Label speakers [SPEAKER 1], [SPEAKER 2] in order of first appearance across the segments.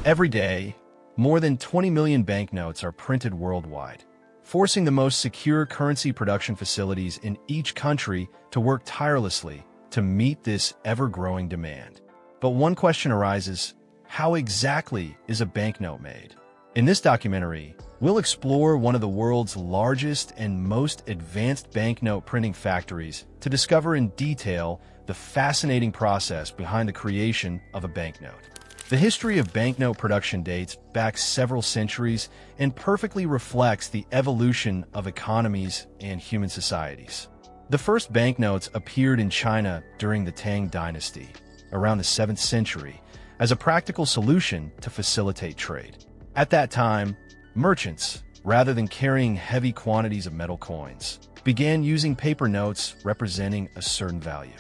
[SPEAKER 1] Every day, more than 20 million banknotes are printed worldwide, forcing the most secure currency production facilities in each country to work tirelessly to meet this ever-growing demand. But one question arises: how exactly is a banknote made? In this documentary, we'll explore one of the world's largest and most advanced banknote printing factories to discover in detail the fascinating process behind the creation of a banknote. The history of banknote production dates back several centuries and perfectly reflects the evolution of economies and human societies. The first banknotes appeared in China during the Tang Dynasty, around the 7th century, as a practical solution to facilitate trade. At that time, merchants, rather than carrying heavy quantities of metal coins, began using paper notes representing a certain value.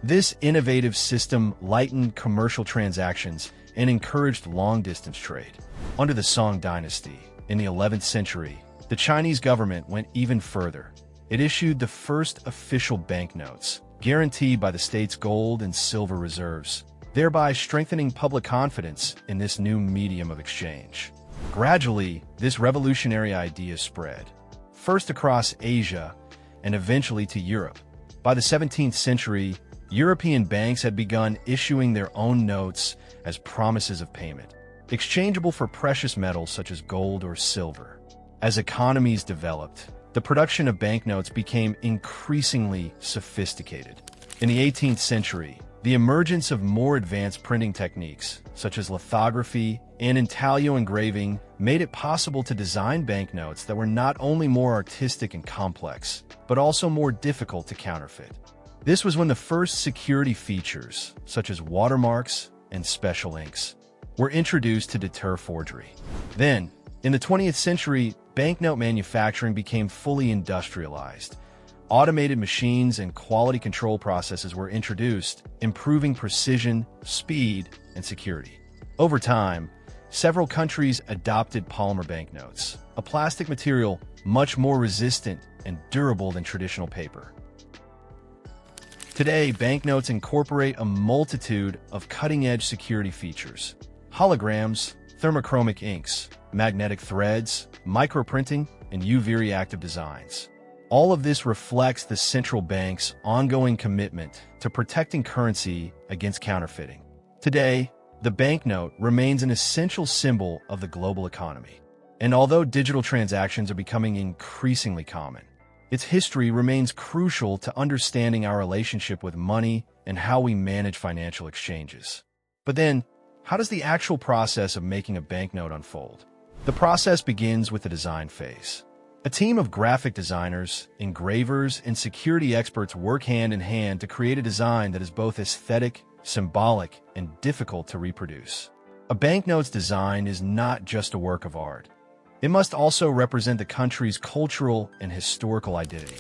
[SPEAKER 1] This innovative system lightened commercial transactions and encouraged long-distance trade. Under the Song Dynasty, in the 11th century, the Chinese government went even further. It issued the first official banknotes, guaranteed by the state's gold and silver reserves, thereby strengthening public confidence in this new medium of exchange. Gradually, this revolutionary idea spread, first across Asia and eventually to Europe. By the 17th century, European banks had begun issuing their own notes as promises of payment, exchangeable for precious metals such as gold or silver. As economies developed, the production of banknotes became increasingly sophisticated. In the 18th century, the emergence of more advanced printing techniques, such as lithography and intaglio engraving, made it possible to design banknotes that were not only more artistic and complex, but also more difficult to counterfeit. This was when the first security features, such as watermarks and special inks, were introduced to deter forgery. Then, in the 20th century, banknote manufacturing became fully industrialized. Automated machines and quality control processes were introduced, improving precision, speed, and security. Over time, several countries adopted polymer banknotes, a plastic material much more resistant and durable than traditional paper. Today, banknotes incorporate a multitude of cutting-edge security features: holograms, thermochromic inks, magnetic threads, microprinting, and UV-reactive designs. All of this reflects the central bank's ongoing commitment to protecting currency against counterfeiting. Today, the banknote remains an essential symbol of the global economy. And although digital transactions are becoming increasingly common, its history remains crucial to understanding our relationship with money and how we manage financial exchanges. But then, how does the actual process of making a banknote unfold? The process begins with the design phase. A team of graphic designers, engravers, and security experts work hand in hand to create a design that is both aesthetic, symbolic, and difficult to reproduce. A banknote's design is not just a work of art. It must also represent the country's cultural and historical identity.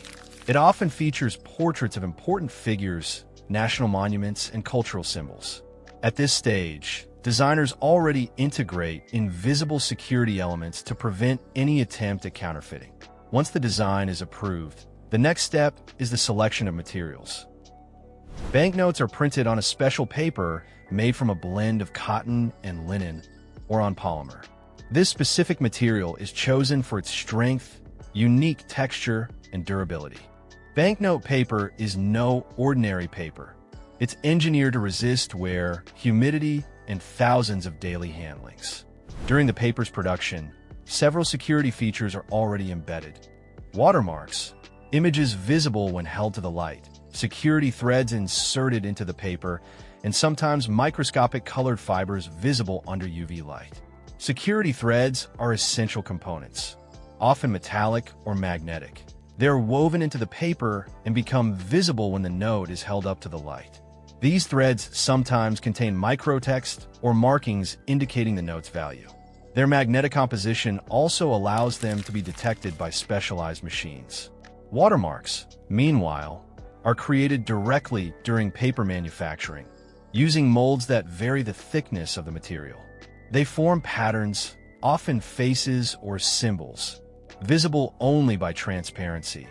[SPEAKER 1] It often features portraits of important figures, national monuments, and cultural symbols. At this stage, designers already integrate invisible security elements to prevent any attempt at counterfeiting. Once the design is approved, the next step is the selection of materials. Banknotes are printed on a special paper made from a blend of cotton and linen, or on polymer. This specific material is chosen for its strength, unique texture, and durability. Banknote paper is no ordinary paper. It's engineered to resist wear, humidity, and thousands of daily handlings. During the paper's production, several security features are already embedded. Watermarks, images visible when held to the light, security threads inserted into the paper, and sometimes microscopic colored fibers visible under UV light. Security threads are essential components, often metallic or magnetic. They are woven into the paper and become visible when the note is held up to the light. These threads sometimes contain microtext or markings indicating the note's value. Their magnetic composition also allows them to be detected by specialized machines. Watermarks, meanwhile, are created directly during paper manufacturing, using molds that vary the thickness of the material. They form patterns, often faces or symbols, visible only by transparency,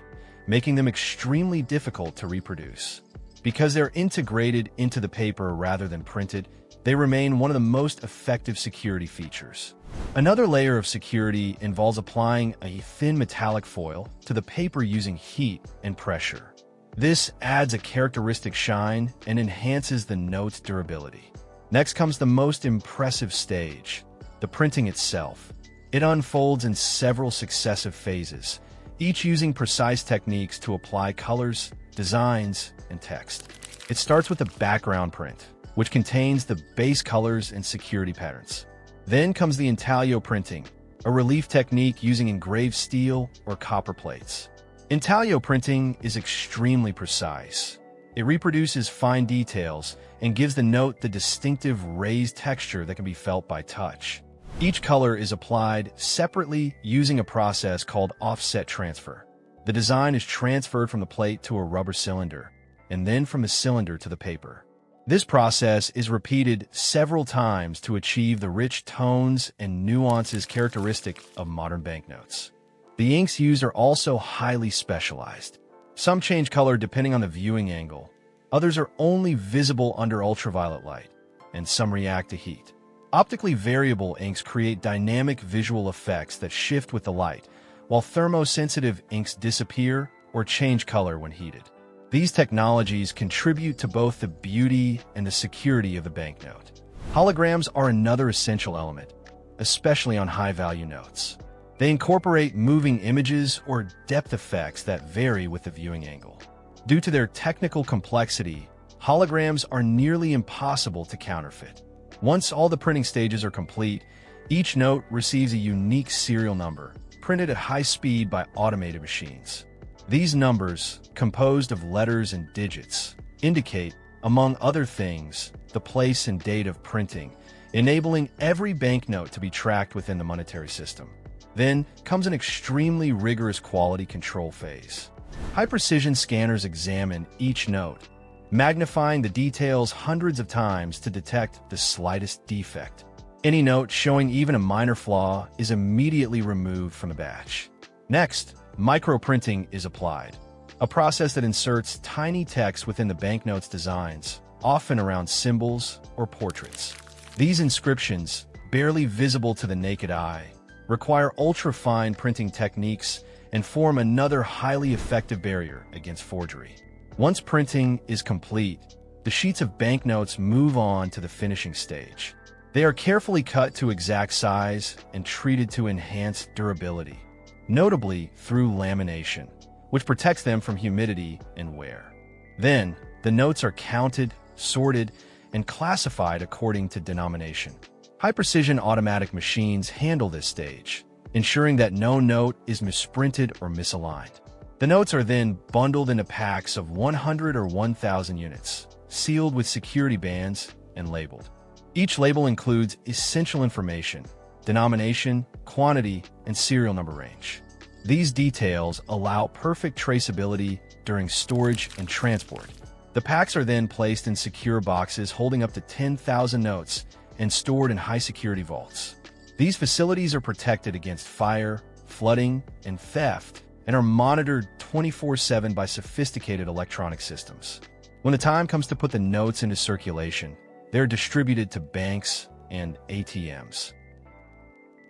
[SPEAKER 1] making them extremely difficult to reproduce. Because they're integrated into the paper rather than printed, they remain one of the most effective security features. Another layer of security involves applying a thin metallic foil to the paper using heat and pressure. This adds a characteristic shine and enhances the note's durability. Next comes the most impressive stage, the printing itself. It unfolds in several successive phases, each using precise techniques to apply colors, designs, and text. It starts with the background print, which contains the base colors and security patterns. Then comes the intaglio printing, a relief technique using engraved steel or copper plates. Intaglio printing is extremely precise. It reproduces fine details and gives the note the distinctive raised texture that can be felt by touch. Each color is applied separately using a process called offset transfer. The design is transferred from the plate to a rubber cylinder, and then from the cylinder to the paper. This process is repeated several times to achieve the rich tones and nuances characteristic of modern banknotes. The inks used are also highly specialized. Some change color depending on the viewing angle, others are only visible under ultraviolet light, and some react to heat. Optically variable inks create dynamic visual effects that shift with the light, while thermosensitive inks disappear or change color when heated. These technologies contribute to both the beauty and the security of the banknote. Holograms are another essential element, especially on high-value notes. They incorporate moving images or depth effects that vary with the viewing angle. Due to their technical complexity, holograms are nearly impossible to counterfeit. Once all the printing stages are complete, each note receives a unique serial number, printed at high speed by automated machines. These numbers, composed of letters and digits, indicate, among other things, the place and date of printing, enabling every banknote to be tracked within the monetary system. Then comes an extremely rigorous quality control phase. High-precision scanners examine each note, magnifying the details hundreds of times to detect the slightest defect. Any note showing even a minor flaw is immediately removed from the batch. Next, microprinting is applied, a process that inserts tiny text within the banknote's designs, often around symbols or portraits. These inscriptions, barely visible to the naked eye, require ultra-fine printing techniques and form another highly effective barrier against forgery. Once printing is complete, the sheets of banknotes move on to the finishing stage. They are carefully cut to exact size and treated to enhance durability, notably through lamination, which protects them from humidity and wear. Then, the notes are counted, sorted, and classified according to denomination. High-precision automatic machines handle this stage, ensuring that no note is misprinted or misaligned. The notes are then bundled into packs of 100 or 1,000 units, sealed with security bands and labeled. Each label includes essential information, denomination, quantity, and serial number range. These details allow perfect traceability during storage and transport. The packs are then placed in secure boxes holding up to 10,000 notes and stored in high-security vaults. These facilities are protected against fire, flooding, and theft, and are monitored 24/7 by sophisticated electronic systems. When the time comes to put the notes into circulation, they're distributed to banks and ATMs.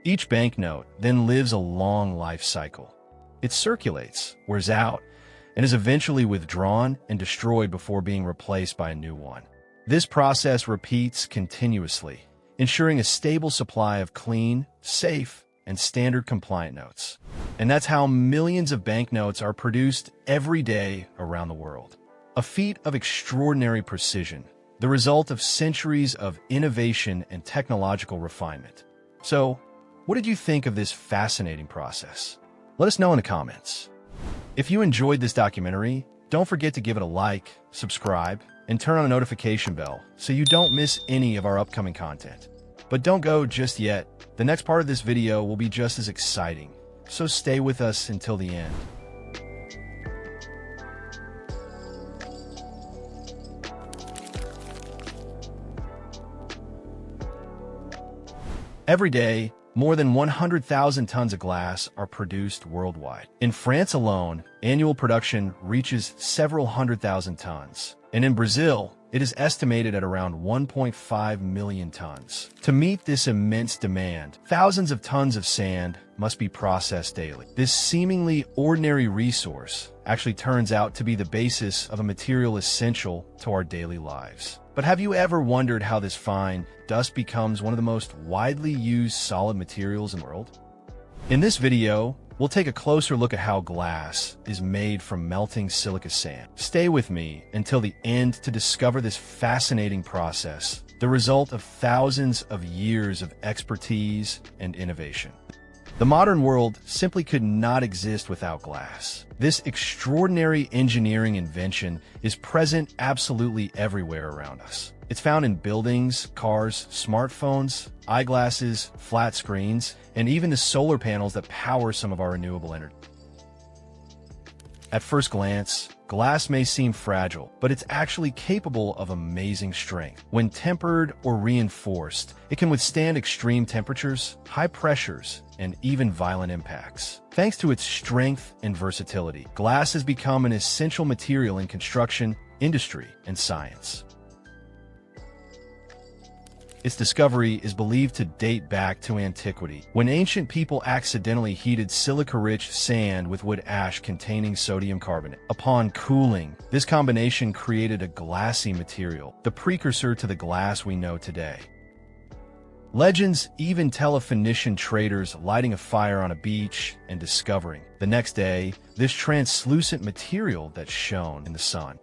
[SPEAKER 1] Each banknote then lives a long life cycle. It circulates, wears out, and is eventually withdrawn and destroyed before being replaced by a new one. This process repeats continuously, ensuring a stable supply of clean, safe, and standard compliant notes. And that's how millions of banknotes are produced every day around the world. A feat of extraordinary precision, the result of centuries of innovation and technological refinement. So, what did you think of this fascinating process? Let us know in the comments. If you enjoyed this documentary, don't forget to give it a like, subscribe, and turn on the notification bell so you don't miss any of our upcoming content. But don't go just yet. The next part of this video will be just as exciting, so stay with us until the end. Every day, more than 100,000 tons of glass are produced worldwide. In France alone, annual production reaches several 100,000 tons, and in Brazil, it is estimated at around 1.5 million tons. To meet this immense demand, thousands of tons of sand must be processed daily. This seemingly ordinary resource actually turns out to be the basis of a material essential to our daily lives. But have you ever wondered how this fine dust becomes one of the most widely used solid materials in the world? In this video, we'll take a closer look at how glass is made from melting silica sand. Stay with me until the end to discover this fascinating process, the result of thousands of years of expertise and innovation. The modern world simply could not exist without glass. This extraordinary engineering invention is present absolutely everywhere around us. It's found in buildings, cars, smartphones, eyeglasses, flat screens, and even the solar panels that power some of our renewable energy. At first glance, glass may seem fragile, but it's actually capable of amazing strength. When tempered or reinforced, it can withstand extreme temperatures, high pressures, and even violent impacts. Thanks to its strength and versatility, glass has become an essential material in construction, industry, and science. Its discovery is believed to date back to antiquity, when ancient people accidentally heated silica-rich sand with wood ash containing sodium carbonate. Upon cooling, this combination created a glassy material, the precursor to the glass we know today. Legends even tell of Phoenician traders lighting a fire on a beach and discovering, the next day, this translucent material that shone in the sun.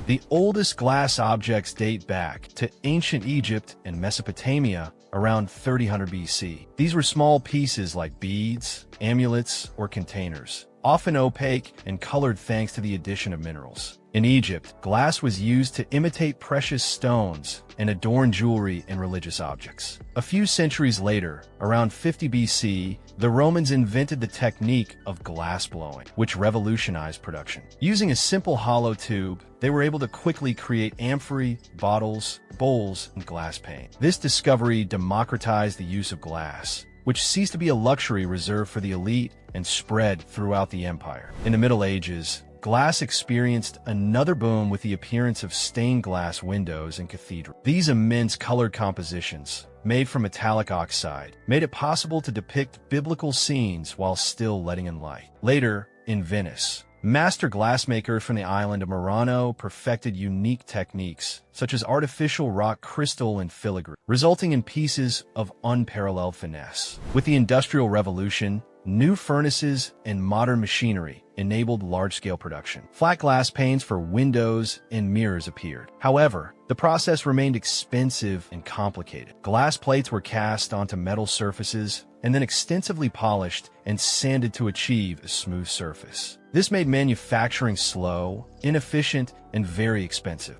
[SPEAKER 1] The oldest glass objects date back to ancient Egypt and Mesopotamia around 3000 BC. These were small pieces like beads, amulets, or containers, often opaque and colored thanks to the addition of minerals. In Egypt, glass was used to imitate precious stones and adorn jewelry and religious objects. A few centuries later, around 50 BC, the Romans invented the technique of glass blowing, which revolutionized production. Using a simple hollow tube, they were able to quickly create amphorae, bottles, bowls, and glass panes. This discovery democratized the use of glass, which ceased to be a luxury reserved for the elite and spread throughout the empire. In the Middle Ages, glass experienced another boom with the appearance of stained glass windows in cathedrals. These immense colored compositions, made from metallic oxide, made it possible to depict biblical scenes while still letting in light. Later, in Venice, master glassmakers from the island of Murano perfected unique techniques, such as artificial rock crystal and filigree, resulting in pieces of unparalleled finesse. With the Industrial Revolution, new furnaces and modern machinery enabled large-scale production. Flat glass panes for windows and mirrors appeared. However, the process remained expensive and complicated. Glass plates were cast onto metal surfaces and then extensively polished and sanded to achieve a smooth surface. This made manufacturing slow, inefficient, and very expensive.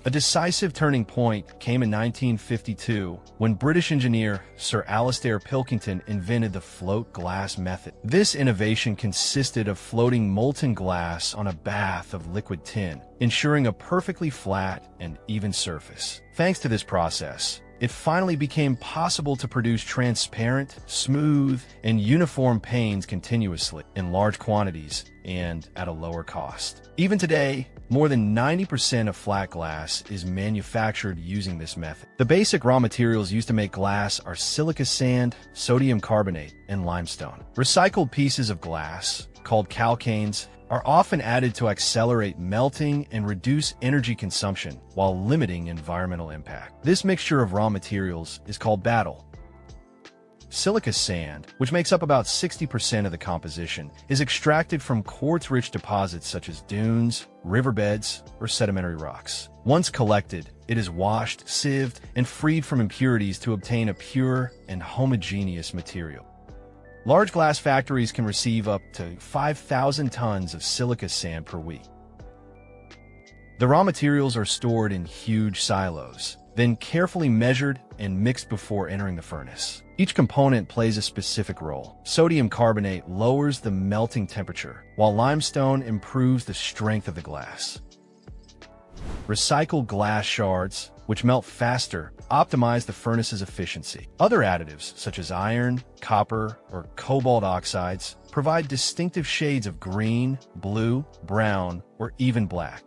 [SPEAKER 1] A decisive turning point came in 1952 when British engineer Sir Alastair Pilkington invented the float glass method. This innovation consisted of floating molten glass on a bath of liquid tin, ensuring a perfectly flat and even surface. Thanks to this process, it finally became possible to produce transparent, smooth, and uniform panes continuously, in large quantities, and at a lower cost. Even today, more than 90% of flat glass is manufactured using this method. The basic raw materials used to make glass are silica sand, sodium carbonate, and limestone. Recycled pieces of glass, called calcanes, are often added to accelerate melting and reduce energy consumption while limiting environmental impact. This mixture of raw materials is called battle. Silica sand, which makes up about 60% of the composition, is extracted from quartz-rich deposits such as dunes, riverbeds, or sedimentary rocks. Once collected, it is washed, sieved, and freed from impurities to obtain a pure and homogeneous material. Large glass factories can receive up to 5,000 tons of silica sand per week. The raw materials are stored in huge silos, then carefully measured and mixed before entering the furnace. Each component plays a specific role. Sodium carbonate lowers the melting temperature, while limestone improves the strength of the glass. Recycled glass shards, which melt faster, optimize the furnace's efficiency. Other additives, such as iron, copper, or cobalt oxides, provide distinctive shades of green, blue, brown, or even black.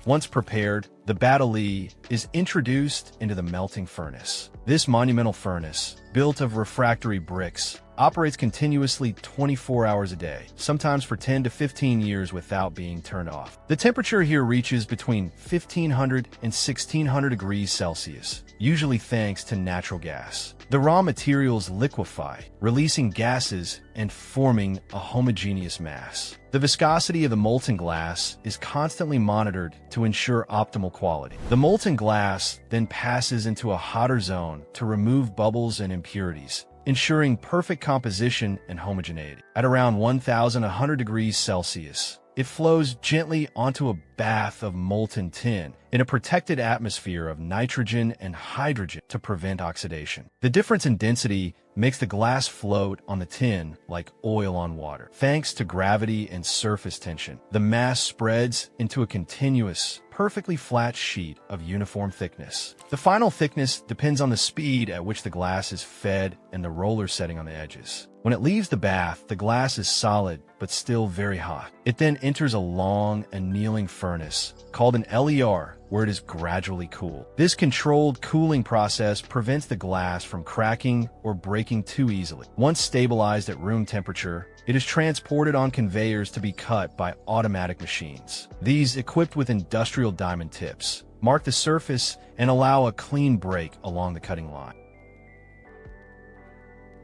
[SPEAKER 1] Once prepared, the battili is introduced into the melting furnace. This monumental furnace, built of refractory bricks, operates continuously 24 hours a day, sometimes for 10 to 15 years without being turned off. The temperature here reaches between 1500 and 1600 degrees Celsius, usually thanks to natural gas. The raw materials liquefy, releasing gases and forming a homogeneous mass. The viscosity of the molten glass is constantly monitored to ensure optimal quality. The molten glass then passes into a hotter zone to remove bubbles and impurities, ensuring perfect composition and homogeneity. At around 1100 degrees Celsius, it flows gently onto a bath of molten tin in a protected atmosphere of nitrogen and hydrogen to prevent oxidation. The difference in density makes the glass float on the tin like oil on water. Thanks to gravity and surface tension, the mass spreads into a continuous, perfectly flat sheet of uniform thickness. The final thickness depends on the speed at which the glass is fed and the roller setting on the edges. When it leaves the bath, the glass is solid but still very hot. It then enters a long annealing furnace called an LER, where it is gradually cooled. This controlled cooling process prevents the glass from cracking or breaking too easily. Once stabilized at room temperature, it is transported on conveyors to be cut by automatic machines. These, equipped with industrial diamond tips, mark the surface and allow a clean break along the cutting line.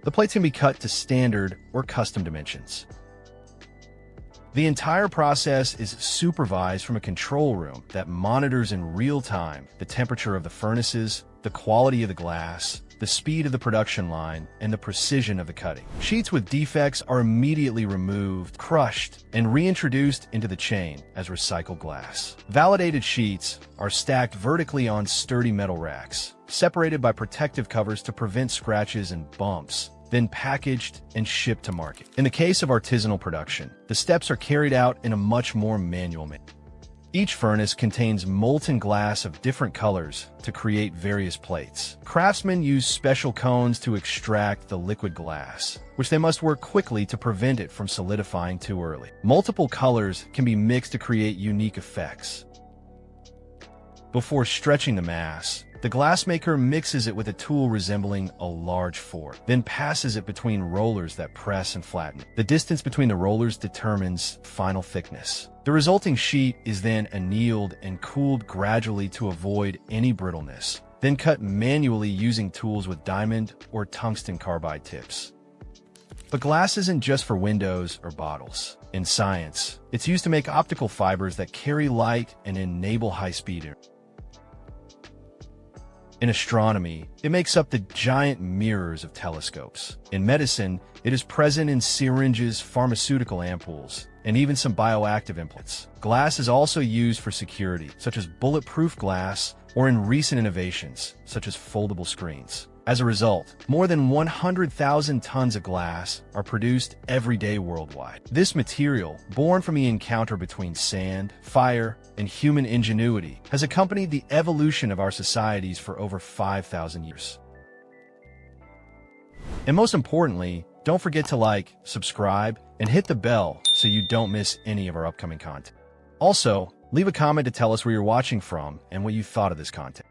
[SPEAKER 1] The plates can be cut to standard or custom dimensions. The entire process is supervised from a control room that monitors in real time the temperature of the furnaces, the quality of the glass, the speed of the production line, and the precision of the cutting. Sheets with defects are immediately removed, crushed, and reintroduced into the chain as recycled glass. Validated sheets are stacked vertically on sturdy metal racks, separated by protective covers to prevent scratches and bumps, then packaged and shipped to market. In the case of artisanal production, the steps are carried out in a much more manual manner. Each furnace contains molten glass of different colors to create various plates. Craftsmen use special cones to extract the liquid glass, which they must work quickly to prevent it from solidifying too early. Multiple colors can be mixed to create unique effects. Before stretching the mass, the glassmaker mixes it with a tool resembling a large fork, then passes it between rollers that press and flatten. The distance between the rollers determines final thickness. The resulting sheet is then annealed and cooled gradually to avoid any brittleness, then cut manually using tools with diamond or tungsten carbide tips. But glass isn't just for windows or bottles. In science, it's used to make optical fibers that carry light and enable high-speed internet. In astronomy, it makes up the giant mirrors of telescopes. In medicine, it is present in syringes, pharmaceutical ampoules, and even some bioactive implants. Glass is also used for security, such as bulletproof glass, or in recent innovations, such as foldable screens. As a result, more than 100,000 tons of glass are produced every day worldwide. This material, born from the encounter between sand, fire, and human ingenuity, has accompanied the evolution of our societies for over 5,000 years. And most importantly, don't forget to like, subscribe, and hit the bell so you don't miss any of our upcoming content. Also, leave a comment to tell us where you're watching from and what you thought of this content.